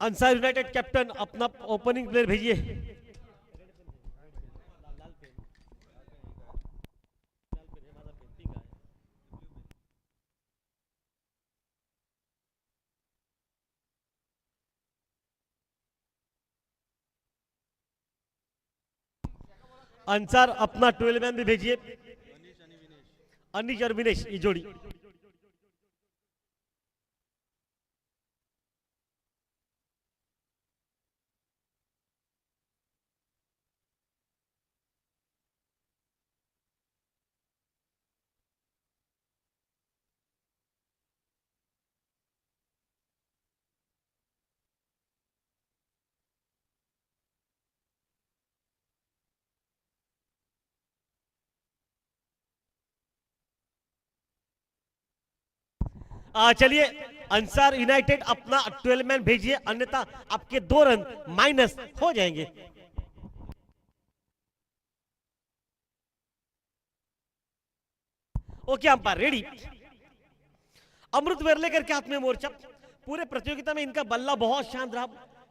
Ansar United captain अपना opening player भेजिए। अंसार अपना 12 मैन भी भेजिए। अनिश और विनेश ये जोड़ी। चलिए अंसार यूनाइटेड अपना 12 मैन भेजिए, अन्यथा आपके 2 रन माइनस हो जाएंगे। Okay umpire ready. Amrit Verlekar के हाथ में मोर्चा। पूरे प्रतियोगिता में इनका बल्ला बहुत शांत रहा,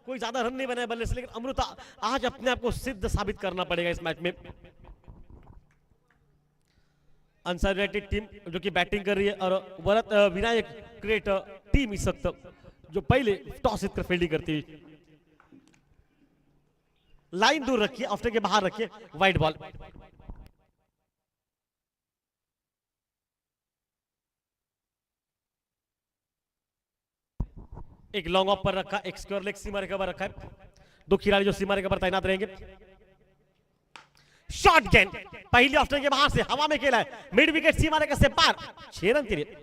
कोई ज्यादा रन नहीं बनाया बल्ले से, लेकिन अमृत आज अपने आप को सिद्ध साबित करना पड़ेगा इस मैच में। अंसार यूनाइटेड टीम जो कि बैटिंग कर रही है, और वरत विनायक क्रिएट टीम इस वक्त जो पहले टॉस जीतकर फील्डिंग करती हुई। लाइन दूर रखिए, ऑफ के बाहर रखिए, वाइड बॉल। एक लॉन्ग ऑफ पर रखा, एक स्क्वायर लेग सीमा रेखा पर रखा है। 2 खिलाड़ी जो सीमा रेखा पर तैनात रहेंगे। शॉट गेंद पहली ऑफ के बाहर से हवा में खेला है, मिड विकेट सीमा रेखा से पार, 6 रन के लिए।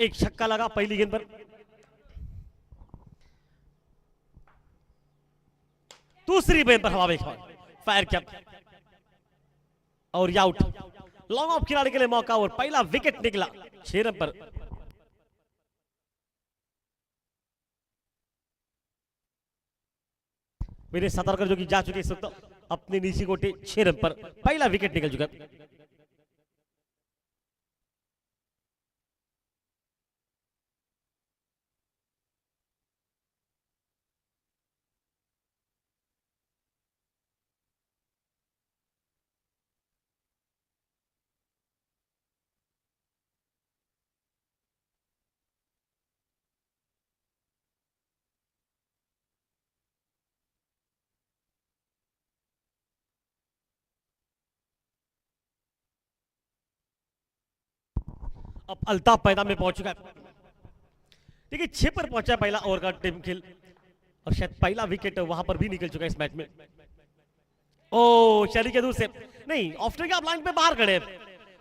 एक छक्का लगा पहली गेंद पर। दूसरी गेंद पर हवा में फायर किया और आउट। लॉन्ग ऑफ खिलाड़ी के लिए मौका और पहला विकेट निकला 6 रन पर। मेरे सतर्कर जो कि जा चुके इस वक्त अपने नीचे कोटे 6 रन पर, पहला विकेट निकल चुका। अब अल्ताफ मैदान में पहुंच चुका है। देखिए 6 पर पहुंचा पहला ओवर का टीम खेल, और शायद पहला विकेट वहां पर भी निकल चुका है इस मैच में। ओ शरी के दूर से नहीं, ऑफ्टर के आप लाइन पे बाहर खड़े,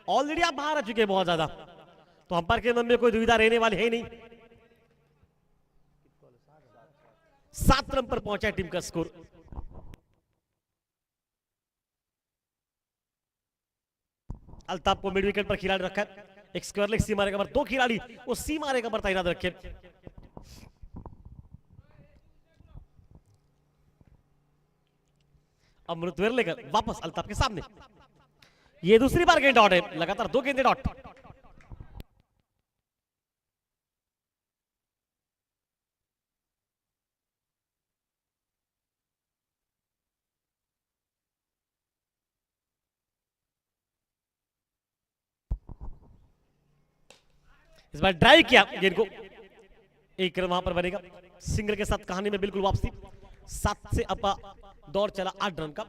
ऑलरेडी आप बाहर आ चुके हैं बहुत ज्यादा, तो अंपायर के मन में कोई दुविधा रहने वाली है नहीं। 7 रन पर पहुंचा है टीम का स्कोर। अल्ताफ को मिड विकेट पर खिलाड़ी रखा है, एक स्क्वायर लेग सीमा रेखा पर 2 खिलाड़ी वो सीमा रेखा पर तैनात रखे। अमृत वेरलेकर वापस अल्ताफ के सामने, ये दूसरी बार गेंद डॉट है, लगातार 2 गेंदे डॉट। इस बार ड्राइव किया गेंद को, 1 रन वहां पर बनेगा। सिंगल के साथ कहानी में बिल्कुल वापसी, 7 से अपा दौड़ चला 8 रन का।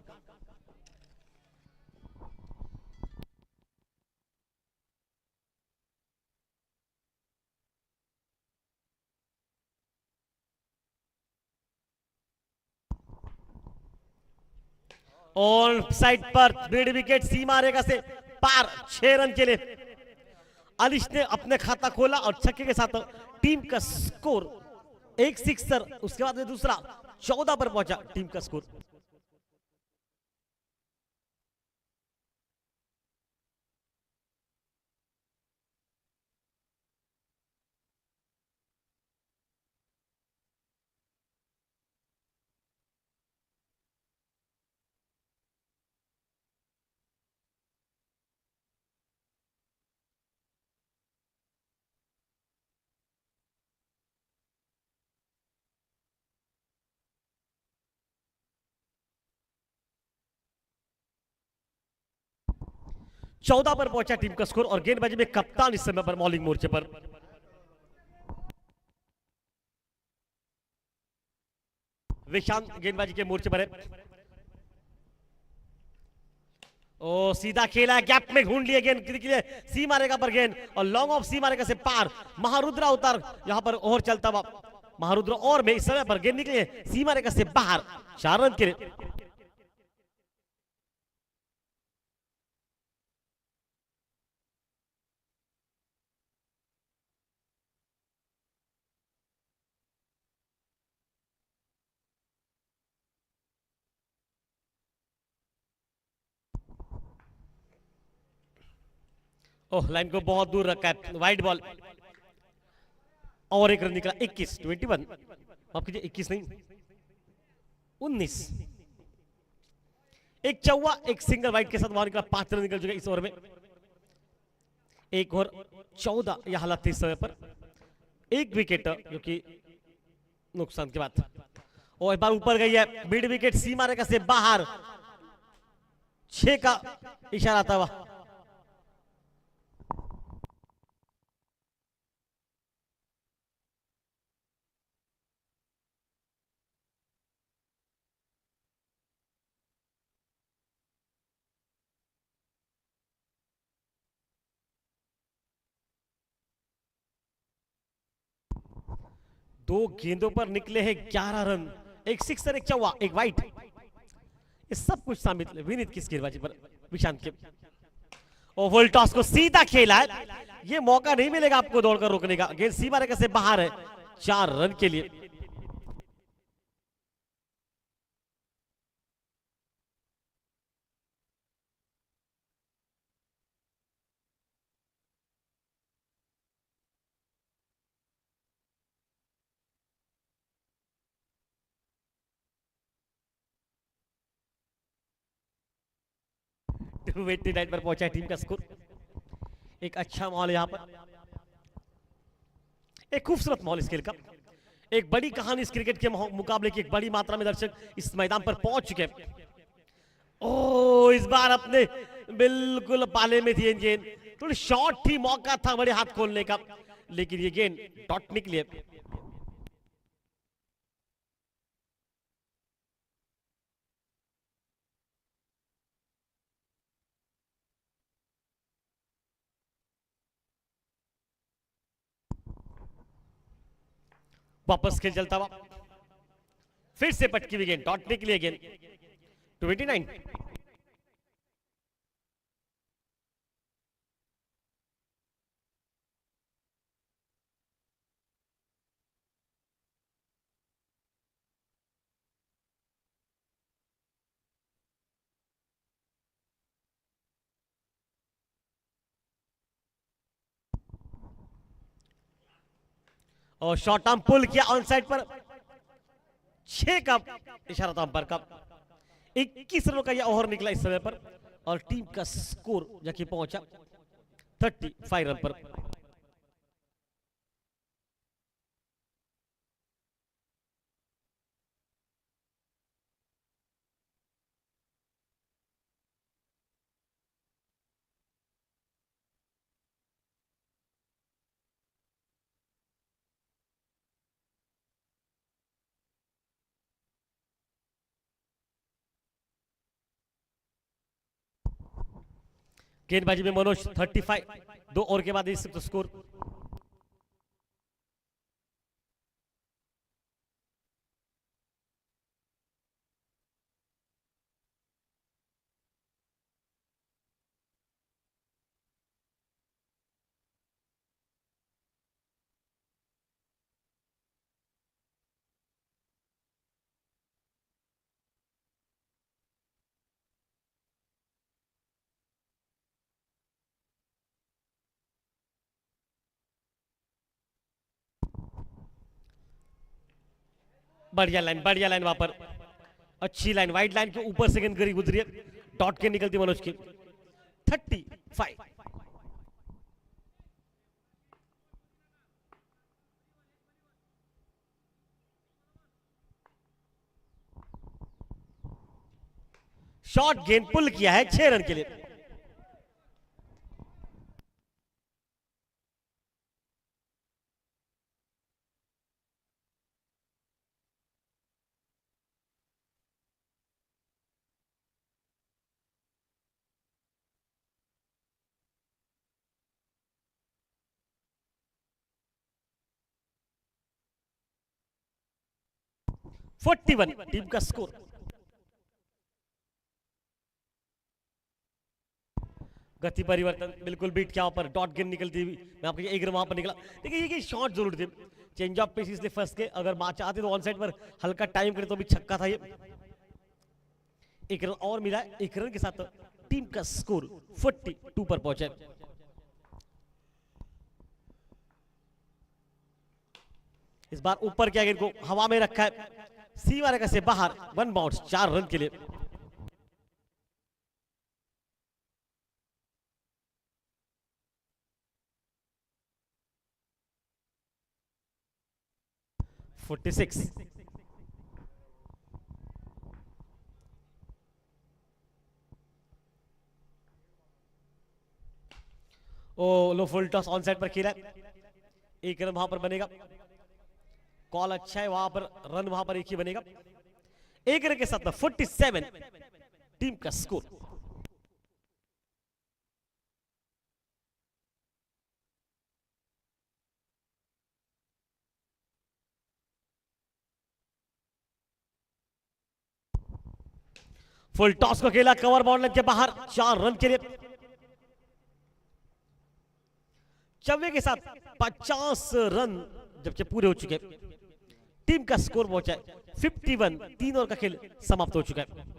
ऑन साइड पर मिड विकेट सीमा रेखा से पार, 6 रन के लिए। अलिश ने अपने खाता खोला और छक्के के साथ टीम का स्कोर, एक सिक्सर, उसके बाद में दूसरा, 14 पर पहुंचा टीम का स्कोर। 14 पर पहुंचा टीम का स्कोर और गेंदबाजी में कप्तान इस समय पर बॉलिंग मोर्चे पर। विशांत गेंदबाजी के मोर्चे पर है। ओ सीधा खेला है, गैप में ढूंढ लिया गेंद के लिए, सीमा रेखा पर गेंद और लॉन्ग ऑफ सीमा रेखा से पार। महारुद्रा उतार यहां पर ओवर चलता हुआ महारुद्रा और में इस समय पर गेंद निकली है सीमा रेखा से बाहर, 4 रन के लिए। ओह लाइन को बहुत दूर रखा है, वाइड बॉल और एक रन निकला। 21 माफ कीजिए 21 नहीं 19। एक चौवा एक सिंगल वाइड के साथ वहां निकला, 5 रन निकल चुके इस ओवर में। एक ओवर 14 यह हालत थी इस समय पर, एक विकेट जो कि नुकसान के बाद और एक बार ऊपर गई है, मिड विकेट सीमा रेखा से बाहर, 6 का इशारा था वह। दो गेंदों पर निकले हैं 11 रन, एक सिक्सर एक चौवा एक वाइट, ये सब कुछ शामिल है विनीत की गेंदबाजी पर विशांत के। ओवल टॉस को सीधा खेला है, ये मौका नहीं मिलेगा आपको दौड़कर रोकने का, गेंद सीमा रेखा से बाहर है, 4 रन के लिए। टू 89 पर पहुंचा है टीम का स्कोर। एक अच्छा माहौल यहां पर, एक खूबसूरत माहौल इस खेल का, एक बड़ी कहानी इस क्रिकेट के मुकाबले की, एक बड़ी मात्रा में दर्शक इस मैदान पर पहुंच चुके हैं। ओ इस बार अपने बिल्कुल पाले में थी गेंद, थोड़ी शॉर्ट थी, मौका था बड़े हाथ खोलने का, लेकिन ये गेंद डॉट निकली है। वापस खेल चलता हुआ, फिर से पटकी हुई गेंद, डॉट निकली गेंद। 29 और शॉर्ट आर्म पुल किया ऑन साइड पर, 6 का इशारा था अंपायर का। 21 रनों का यह ओवर निकला इस समय पर और टीम का स्कोर जाके पहुंचा 35 रन पर। गेंदबाजी में मनोज 35, 2 ओवर के बाद इस स्कोर। बढ़िया लाइन वहां पर, अच्छी लाइन, वाइड लाइन के ऊपर से गेंद गरी गुजरी है, डॉट के निकलती मनोज की। 35 शॉट गेंद पुल किया है 6 रन के लिए। 41 टीम का स्कोर। गति परिवर्तन बिल्कुल बीट किया, पर डॉट गेंद निकलती हुई, मैं आपको एक रन वहां पर निकला। देखिए ये शॉट जरूर थे, चेंज ऑफ पेस इसलिए फंस के, अगर बात चाहते तो ऑन साइड पर हल्का टाइम करे तो भी छक्का था ये। एक रन और मिला है, एक रन के साथ टीम का स्कोर 42 पर पहुंचा है। इस बार ऊपर क्या गेंद को हवा में रखा है, सीमा रेखा से बाहर, वन बाउंस 4 रन के लिए। Forty six. Oh low, full toss on side पर खेला है, एक रन वहां पर बनेगा। कॉल अच्छा है, वहां पर रन वहां पर एक ही बनेगा। एक रन के साथ 47 टीम का स्कोर। फुल टॉस को खेला, कवर बाउंड्री के बाहर, 4 रन के लिए। चौवे के साथ 50 रन जबकि पूरे हो चुके, टीम का स्कोर पहुंचा है 51। 3 ओवर का खेल समाप्त हो चुका है।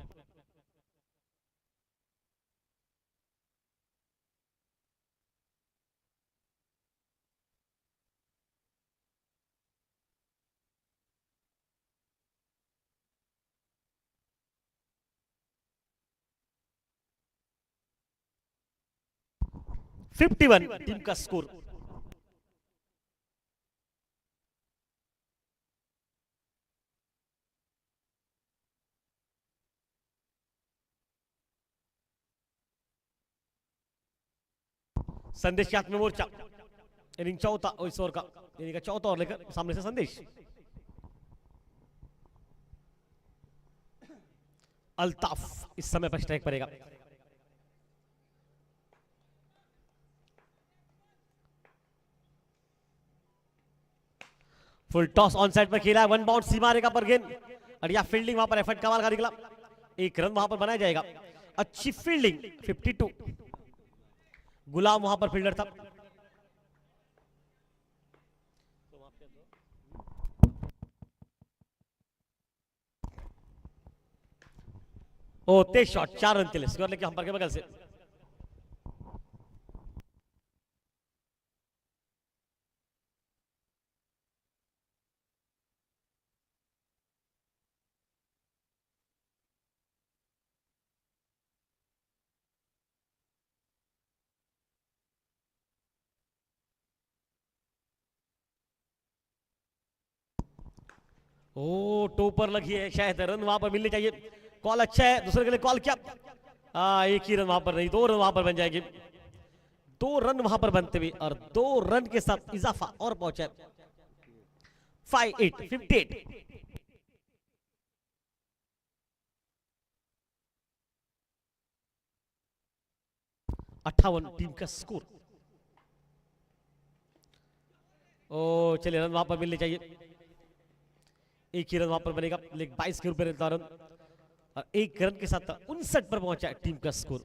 फिफ्टी वन टीम का स्कोर। संदेश के हाथ में मोर्चा, इनिंग चौथा और इस ओवर का, इनिंग का चौथा ओवर लेकर सामने से संदेश। अल्ताफ इस समय पर स्ट्राइक पड़ेगा। फुल टॉस ऑन साइड पर खेला है, वन बाउंड सीमा रेखा पर गेंद, बढ़िया फील्डिंग वहां पर, एफर्ट कमाल का निकला, एक रन वहां पर बनाया जाएगा। अच्छी फील्डिंग, 52। गुलाम वहां पर फील्डर था। ओ तेज शॉट, 4 रन के लिए स्कोर लेके हम पर के बगल से। ओ टोपर लगी है, शायद रन वहां पर मिलने चाहिए। कॉल अच्छा है, दूसरे के लिए कॉल क्या, एक ही रन वहां पर नहीं, 2 रन वहां पर बन जाएंगे। 2 रन वहां पर बनते हुए और 2 रन के साथ इजाफा और पहुंचा 58, 58। 58 टीम का स्कोर। ओ चलिए, रन वहां पर मिलने चाहिए, एक ही रन वहां पर बनेगा, लेकिन 22 के रुपए रन और एक रन के साथ 59 पर पहुंचा टीम का स्कोर।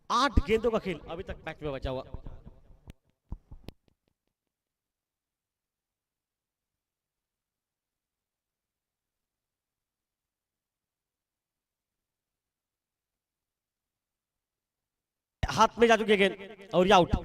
8 गेंदों का खेल अभी तक मैच में बचा हुआ। हाथ में जा चुके गेंद और ये आउट।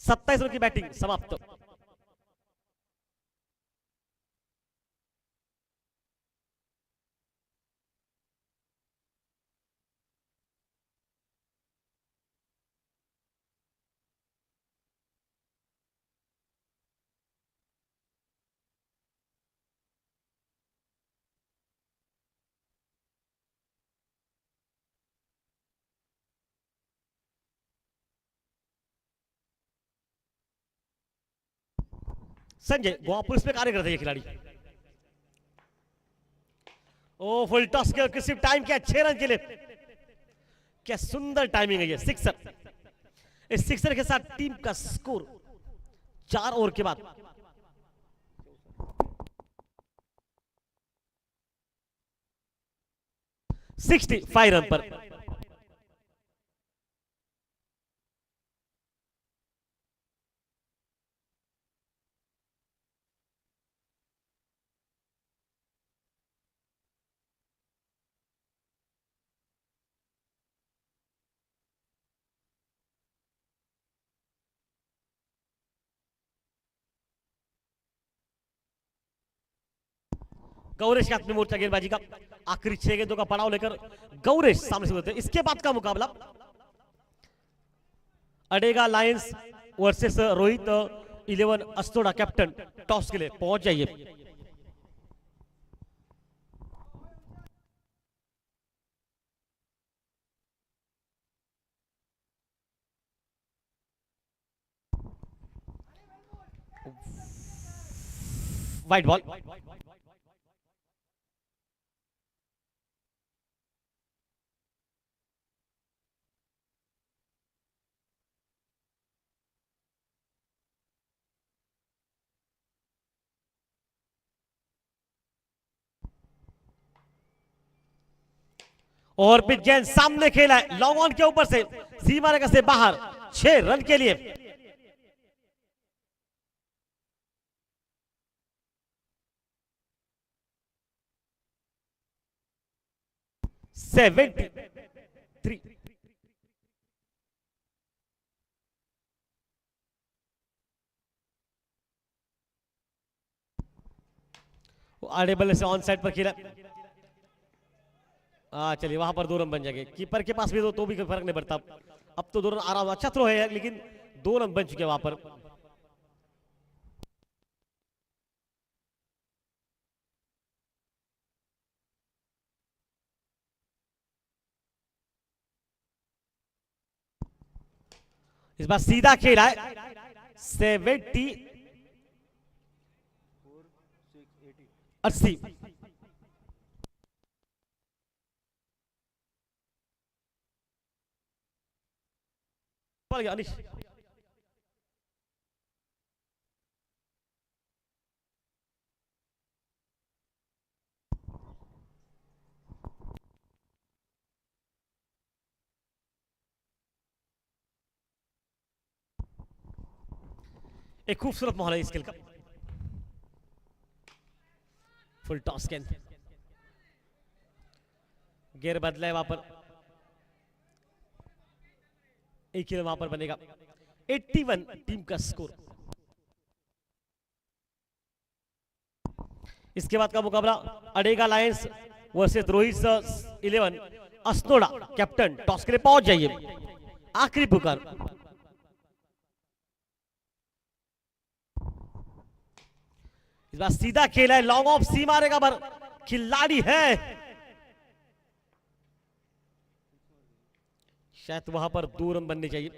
27 रन की बैटिंग समाप्त। संजय गोवा पुलिस में कार्य करते हैं ये खिलाड़ी। ओ फुल टॉस के किसी टाइम के 6 रन के लिए, क्या सुंदर टाइमिंग है ये सिक्सर। इस सिक्सर के साथ टीम का स्कोर 4 ओवर के बाद 65 रन पर। गौरेश के हाथ में मोर्चा गेंदबाजी का आखिरी 6 गेंदों का पड़ाव लेकर गौरेश सामने से होते हैं। इसके बाद का मुकाबला अडेगा लायंस वर्सेस रोहित 11 अस्तोड़ा कैप्टन। टॉस के लिए पहुंच जाइए। वाइट बॉल, और पिच गेंद सामने खेला है, लॉन्ग ऑन के ऊपर से सीमा रेखा से बाहर 6 रन के लिए। Seventy three. आड़े बल्ले से ऑन साइड पर खेला। चलिए वहां पर 2 रन बन जाएंगे। कीपर के पास भी तो भी कोई फर्क नहीं पड़ता। अब तो 2 रन आ रहा, अच्छा थ्रो है लेकिन 2 रन बन चुके वहां पर। इस बार सीधा खेला है 70 80। पड़ गया अनिश। एक खूबसूरत माहौल है इस खेल का। फुल टॉस गेंद, गेयर बदला है वहां पर। एक खेल वहां पर बनेगा। 81 टीम का स्कोर। इसके बाद का मुकाबला अडेगा Lions versus Rohit 11 Assonora captain. Toss के लिए पहुंच जाइए। आखिरी पुकार। इस बार सीधा खेला है, लॉन्ग ऑफ सी मारेगा पर खिलाड़ी है, शायद वहां पर 2 रन बनने चाहिए।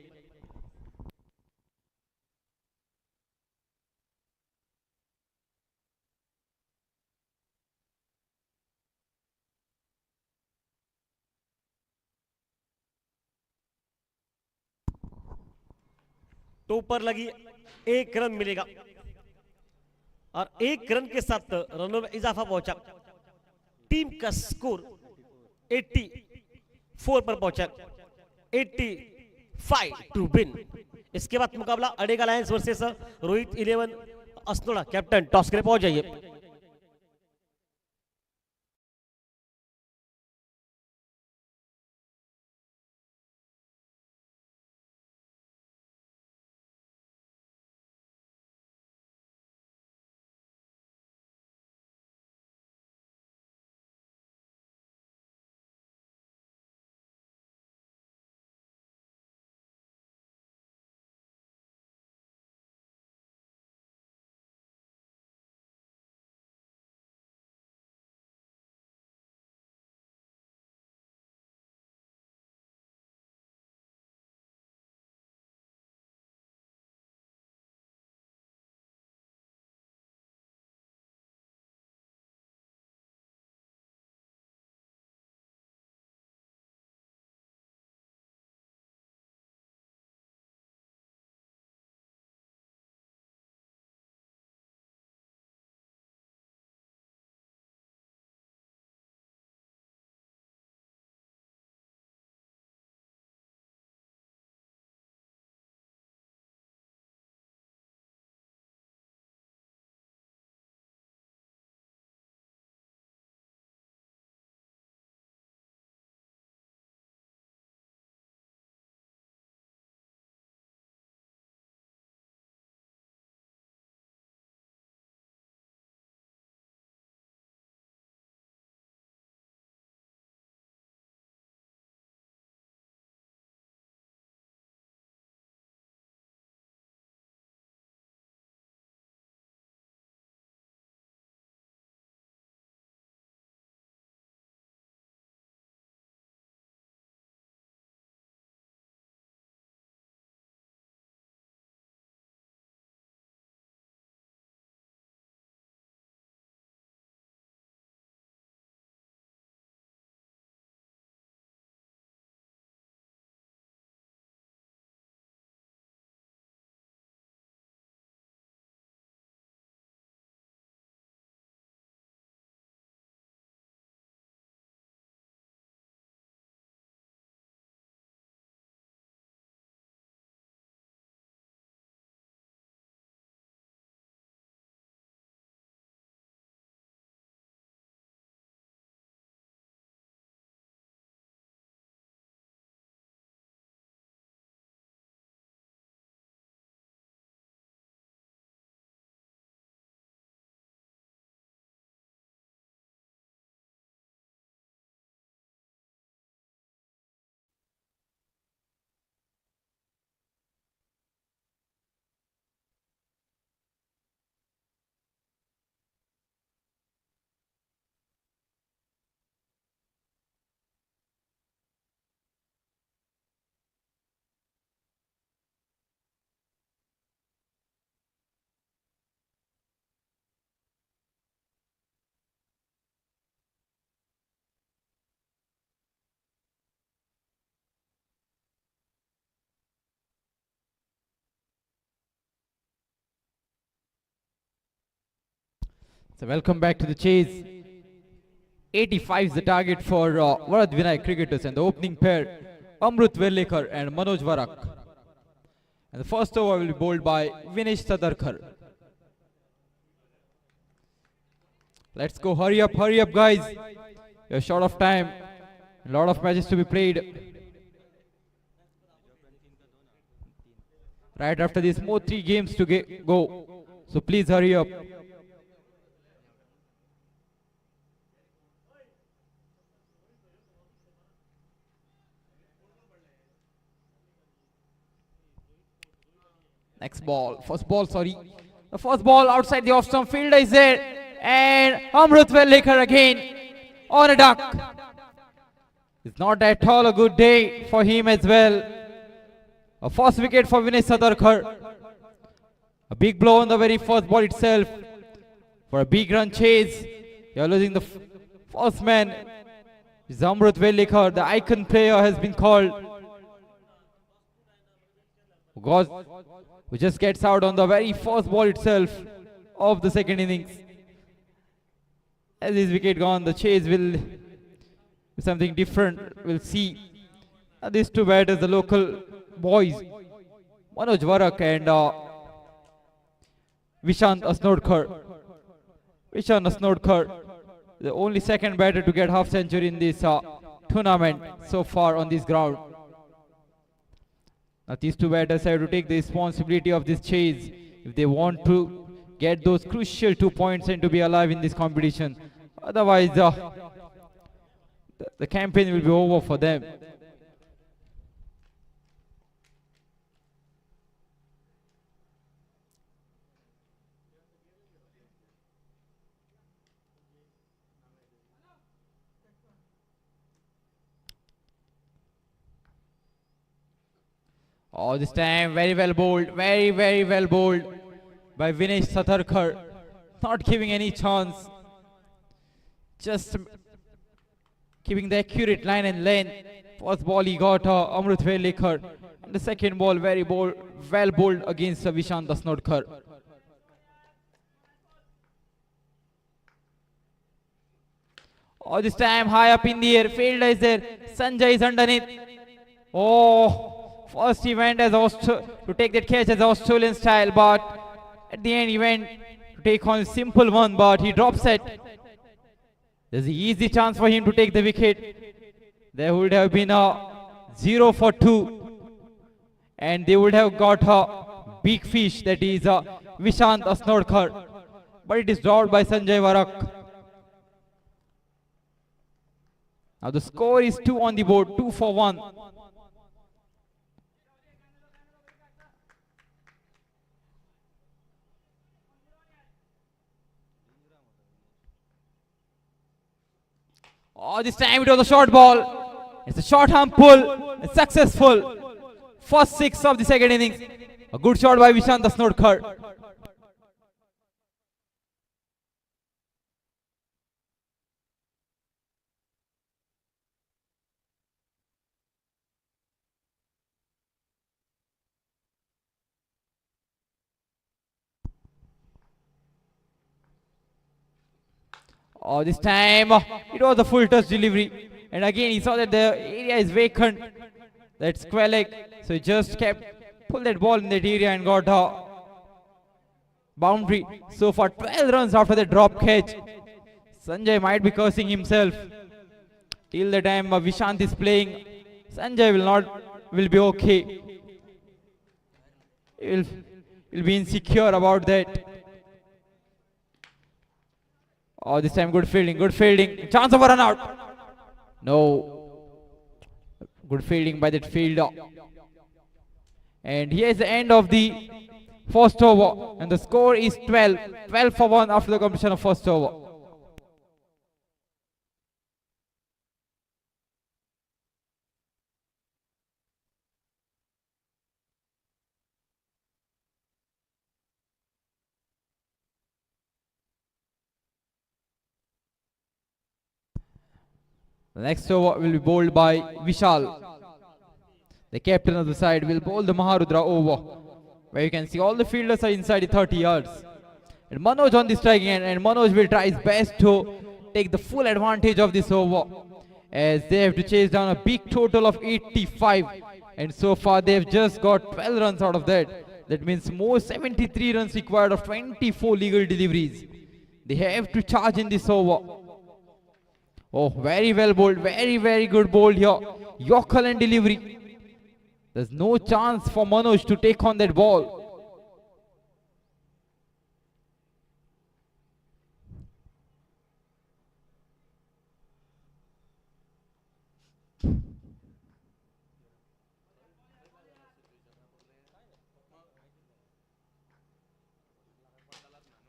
तो ऊपर लगी, 1 रन मिलेगा और 1 रन के साथ रनों में इजाफा पहुंचा। टीम का स्कोर 84 पर पहुंचा, 85 टू विन। इसके बाद मुकाबला अडेगा Lions versus Rohit 11 Assonora captain. Toss के लिए पहुंच जाइए। So welcome back to the chase. 85 is the target for Varad Vinayak cricketers, and the opening pair, Amrut Verlekar and Manoj Varak. And the first over will be bowled by Vinesh Sadarkar. Let's go, hurry up, guys. You're short of time. A lot of matches to be played. Right after this, more 3 games to go. So please hurry up. Next ball, first ball, sorry. The first ball outside the off-stump, fielder is there. And Amrut Verlekar again on a duck. It's not at all a good day for him as well. A first wicket for Vinesh Sadarkar. A big blow on the very first ball itself. For a big run chase. You're losing the first man. It's Amrut Verlekar, the icon player, has been called. God, who just gets out on the very first ball itself of the second innings. As his wicket gone, the chase will be something different. We'll see. These two batters, the local boys, Manoj Varak and Vishant Asnodkar. Vishant Asnodkar, the only second batter to get half century in this tournament so far on this ground. Now these two batters have to take the responsibility of this chase if they want to get those crucial 2 points and to be alive in this competition. Otherwise, the campaign will be over for them. Oh, this time very well bowled, very well bowled by Vinesh Sadarkar. Not giving any chance. Just keeping the accurate line and length. First ball he got Amrut Verlekar. And the second ball very well bowled against Vishant Asnodkar. Oh, this time high up in the air. Fielder is there. Sanjay is underneath. Oh. First he went as to take that catch as Australian style, but at the end he went to take on a simple one, but he drops it. There's an easy chance for him to take the wicket. There would have been a 0 for 2, and they would have got a big fish, that is Vishant Asnodkar, but it is dropped by Sanjay Varak. Now the score is 2 on the board, 2 for 1. Oh, this time it was a short ball. It's a short arm pull. It's successful. First 6 of the second innings. A good shot by Vishant Asnodkar. Oh, this time it was a full touch delivery. And again he saw that the area is vacant. That's square leg. So he just pulled that ball in that area and got a boundary. So for 12 runs after the drop catch, Sanjay might be cursing himself. Till the time Vishant is playing, Sanjay will be okay. He'll be insecure about that. Oh, this time good fielding. Chance of a run out. No. Good fielding by that fielder. And here's the end of the first over. And the score is 12. 12 for 1 after the completion of first over. The next over will be bowled by Vishal. The captain of the side will bowl the Maharudra over, where you can see all the fielders are inside the 30 yards. And Manoj on the striking end, and Manoj will try his best to take the full advantage of this over, as they have to chase down a big total of 85, and so far they have just got 12 runs out of that. That means more 73 runs required of 24 legal deliveries. They have to charge in this over. Oh, very well bowled, very good bowled here. Yorker and delivery. There's no chance for Manoj to take on that ball.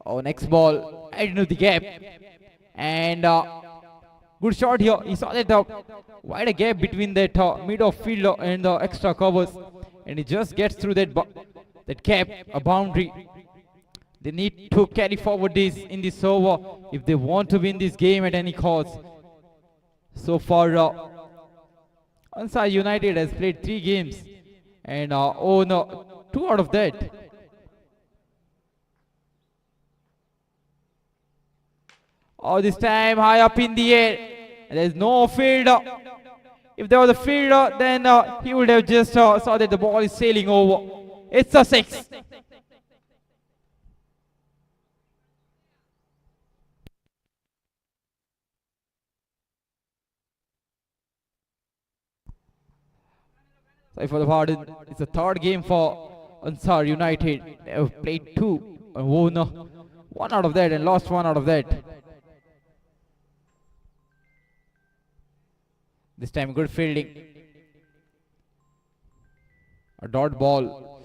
Oh, next ball, right into the gap. And good shot here. He saw that wide a gap between that mid of field and the extra covers. And he just gets through that gap, a boundary. They need to carry forward this in this over if they want to win this game at any cost. So far, Ansar United has played 3 games. And oh no, 2 out of that. Oh, this time high up in the air. There's no fielder. If there was a fielder, then he would have just saw that the ball is sailing over. It's a 6. Sorry for the pardon. It's the 3rd game for Ansar United. They have played 2 and won 1 out of that and lost 1 out of that. This time good fielding. A dot ball.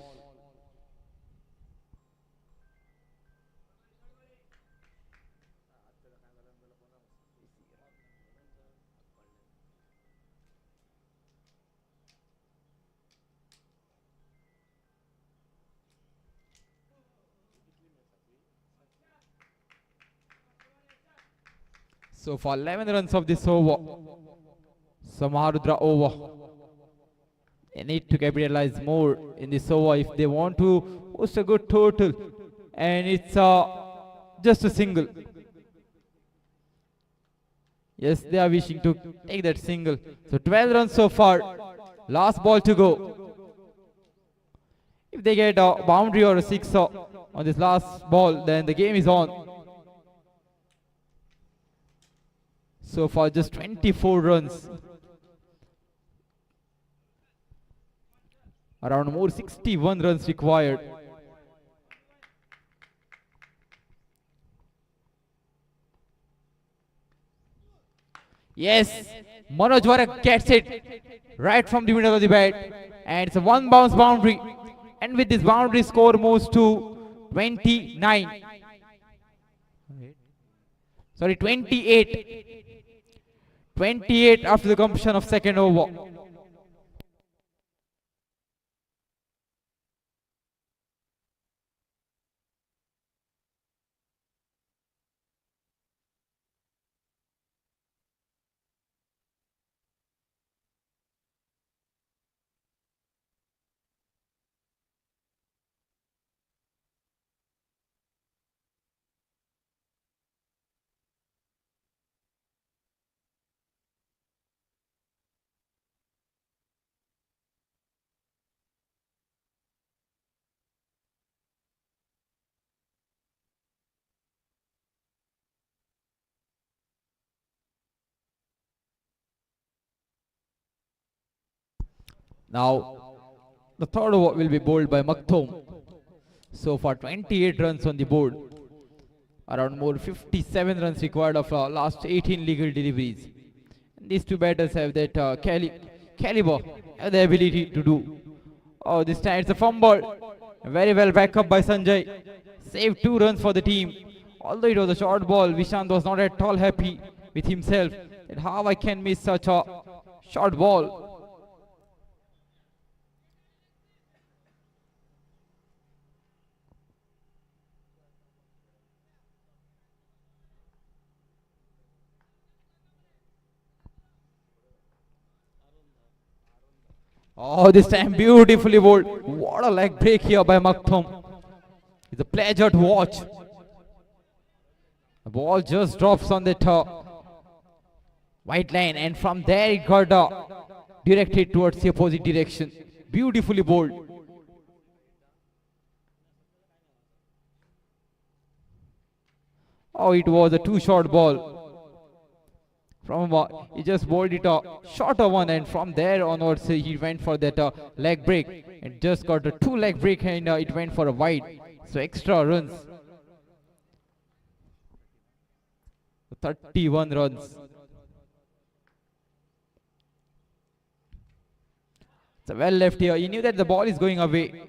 So far 11 runs of this over. Samarudra over. They need to capitalize more in this over if they want to post a good total. And it's just a single. Yes, they are wishing to take that single. So 12 runs so far. Last ball to go. If they get a boundary or a 6 on this last ball, then the game is on. So far just 24 runs. Around more 61 runs required. Yes, Manoj Varak gets it right from the middle of the bat. And it's a 1 bounce boundary. And with this boundary, score moves to 29. Sorry, 28. 28 after the completion of 2nd over. Now, the 3rd over will be bowled by Maktoum. So far, 28 runs on the board. Around more 57 runs required of last 18 legal deliveries. And these 2 batters have that caliber, have the ability to do. Oh, this time it's a fumble. Very well back up by Sanjay. Saved 2 runs for the team. Although it was a short ball, Vishant was not at all happy with himself. That how I can miss such a short ball. Oh, this time beautifully bowled. What a leg break here by Maktoum. It's a pleasure to watch. The ball just drops on the white line, and from there it got directed towards the opposite direction. Beautifully bowled. Oh, it was a two-shot ball. He just bowled it a shorter one, and from there onwards he went for that leg break and just got a two leg break, and it went for a wide. So extra runs. 31 runs. So well left here. He knew that the ball is going away.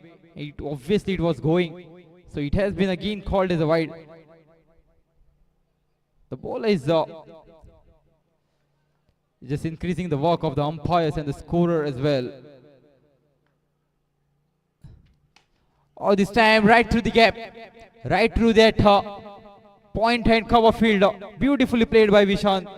Obviously it was going. So it has been again called as a wide. The ball is just increasing the work of the umpires and the scorer as well. Oh, this time right through the gap. Right through that point and cover field. Beautifully played by Vishant.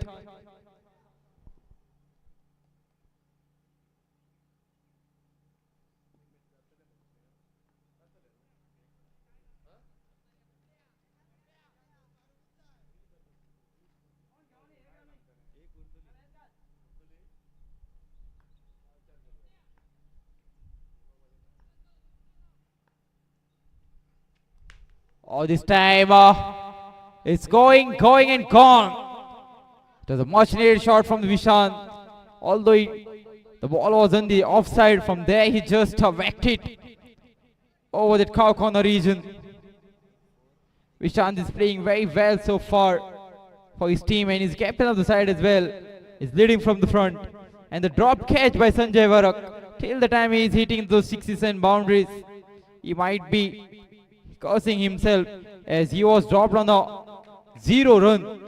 Oh, this time it's going and gone. It was a much needed shot from Vishant. Although the ball was on the offside, from there he just whacked it over that cow corner region. Vishant is playing very well so far for his team, and he's captain of the side as well. He's leading from the front. And the drop catch by Sanjay Varak. Till the time he is hitting those sixes and boundaries, he might be cursing himself, as he was dropped on a 0 run.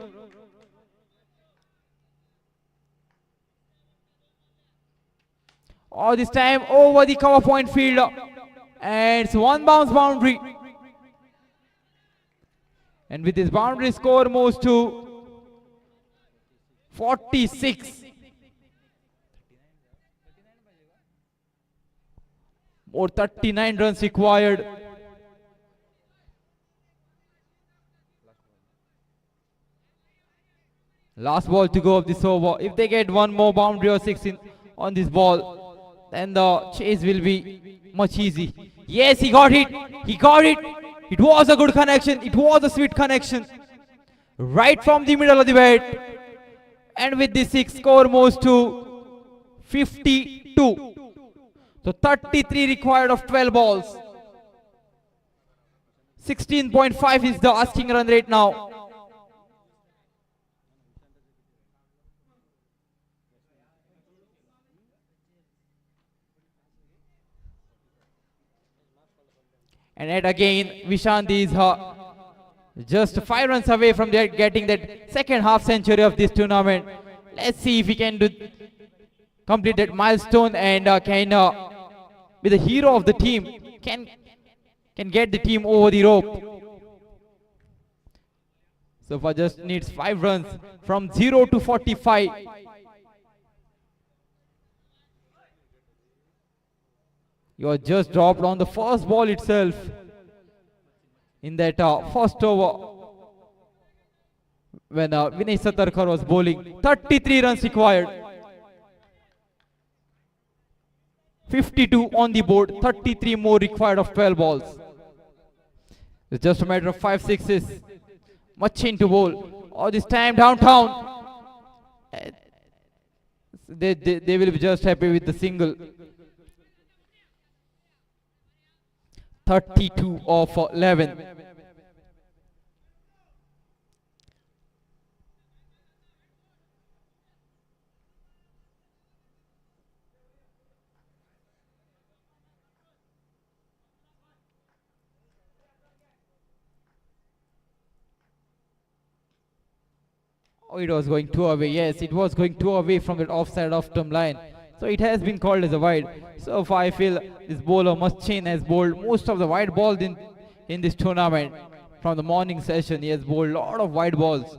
Oh, this time over the cover point field, and it's one bounce boundary. And with this boundary, score moves to 46. More 39 runs required. Last ball to go of this over. If they get one more boundary or six on this ball, then the chase will be much easy. Yes, he got it. He got it. It was a good connection. It was a sweet connection. Right from the middle of the bat. And with this 6, score moves to 52. So 33 required of 12 balls. 16.5 is the asking run rate now. And yet again, Vishant is just 5 runs away from getting that second half century of this tournament. Let's see if he can complete that milestone and can be the hero of the team. Can get the team over the rope. So far just needs 5 runs from 0 to 45. You are just dropped on the first ball itself in that first over when Vinay Satarkar was bowling. 33 runs required. 52 on the board, 33 more required of 12 balls. It's just a matter of 5 sixes. Machin to bowl. All this time downtown. They will be just happy with the single. 32 of 11. Oh, it was going 2 away. Yes, it was going 2 away from that offside off-stump line. So it has been called as a wide. So far I feel this bowler Machin has bowled most of the wide balls in this tournament. From the morning session, he has bowled a lot of wide balls.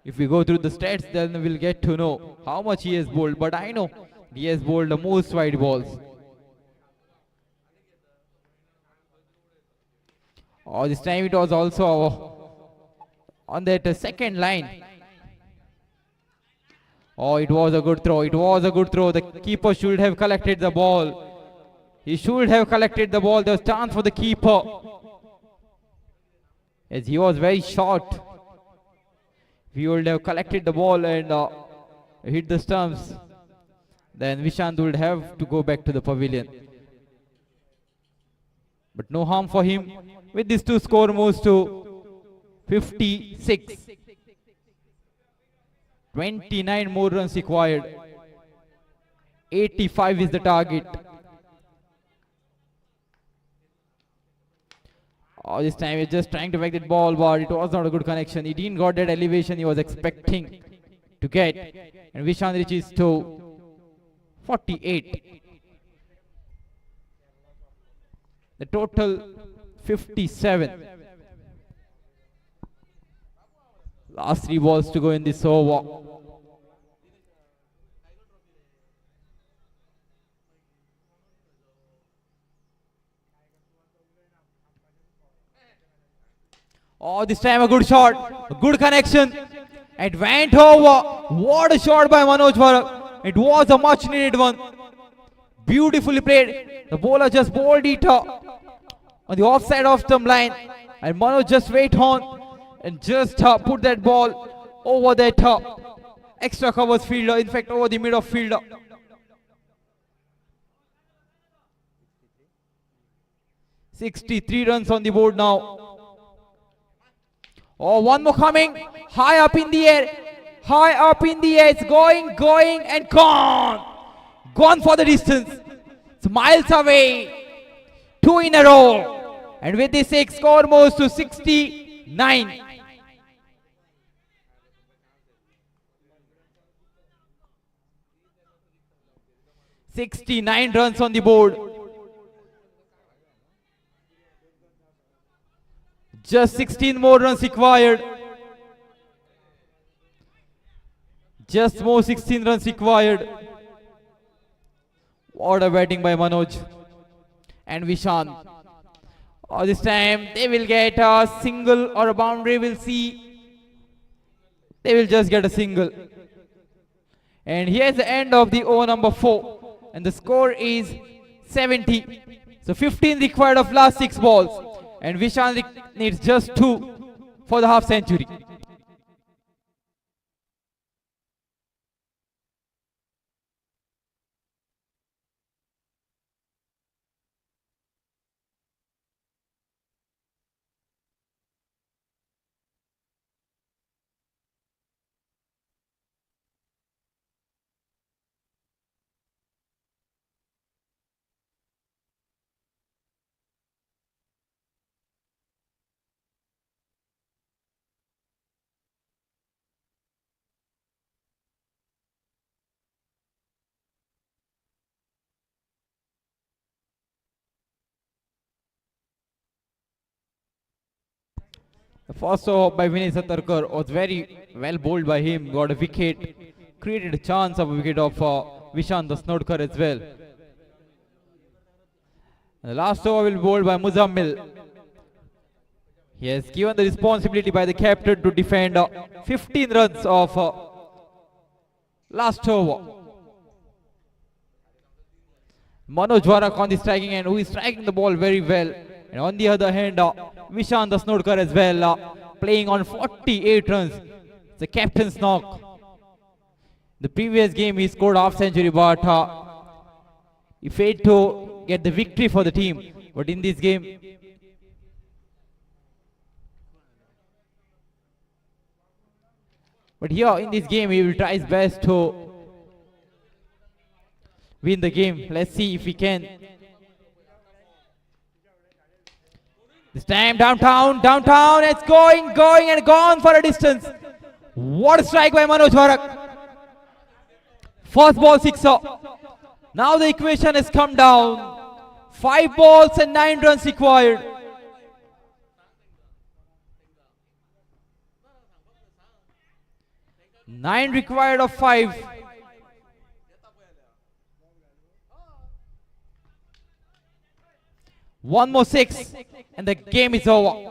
If we go through the stats, then we'll get to know how much he has bowled. But I know he has bowled the most wide balls. Oh, this time it was also on that second line. Oh, it was a good throw. It was a good throw. The keeper should have collected the ball. He should have collected the ball. There was chance for the keeper, as he was very short. If he would have collected the ball and hit the stumps, then Vishant would have to go back to the pavilion. But no harm for him. With this two, score moves to 56. 29 more runs required. 85 is the target. Oh, this time he's just trying to make that ball, but it was not a good connection. He didn't got that elevation he was expecting to get. And Vishant reaches to 48. The total 57. Last 3 balls to go in this over. Oh, this time a good shot, a good connection. It went over. What a shot by Manoj Bharat. It was a much needed one. Beautifully played. The bowler just bowled it on the offside of stump line. And Manoj just wait on and just put that ball over that extra covers fielder. In fact, over the mid of fielder. 63 runs on the board now. Oh, one more coming. High up in the air. High up in the air. It's going, and gone. Gone for the distance. It's miles away. 2 in a row. And with this, score moves to 69. "69 runs on the board. Just 16 more runs required. Just more 16 runs required. What a batting by Manoj and Vishant. Oh, this time they will get a single or a boundary. We'll see. They will just get a single. And here's the end of the over number 4. And the score is 70. So 15 required of last 6 balls. And Vishant needs just 2 for the half century. The first over by Vinay Satarkar was very well bowled by him, got a wicket, created a chance of a wicket of Vishant Dasnodkar as well. And the last over will be bowled by Muzammil. He has given the responsibility by the captain to defend 15 runs of last over. Manoj Bharat on the striking end, who is striking the ball very well. And on the other hand, Vishant Dasnodkar as well, playing on 48 runs. It's a captain's knock. The previous game he scored half century, but he failed to get the victory for the team. But in this game, in this game, he will try his best to win the game. Let's see if he can. This time downtown, it's going and gone for a distance. What a strike by Manoj Bharat. First ball sixer. Now the equation has come down. 5 balls and 9 runs required. Nine required of 5. One more six, and the game is over.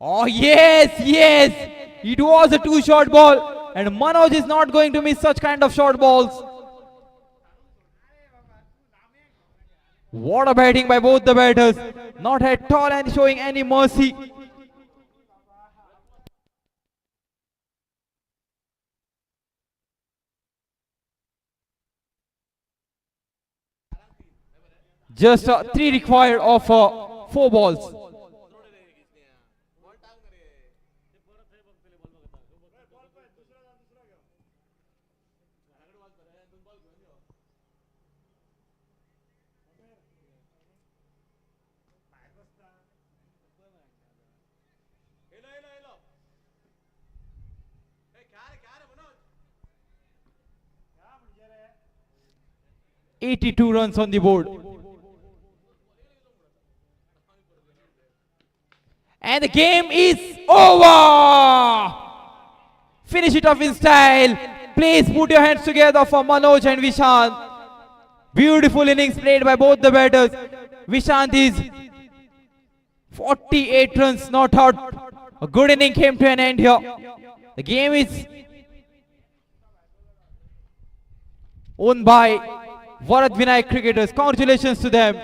Oh, yes, yes. It was a two-shot ball, and Manoj is not going to miss such kind of short balls. What a batting by both the batters. Not at all and showing any mercy. Just three required of four balls. "82 runs on the board. And the game is over. Finish it off in style. Please put your hands together for Manoj and Vishant. Beautiful innings played by both the batters. Vishant is 48 runs not out. A good inning came to an end here. The game is owned by Varat Vinayak Cricketers. Congratulations to them.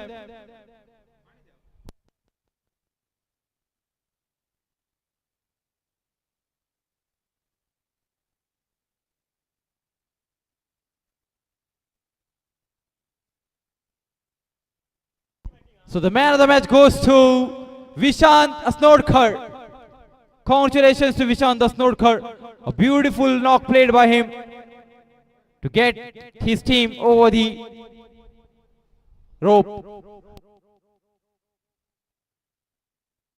So the man of the match goes to Vishant Asnodkar. Congratulations to Vishant Asnodkar. A beautiful knock played by him to get his team over the rope.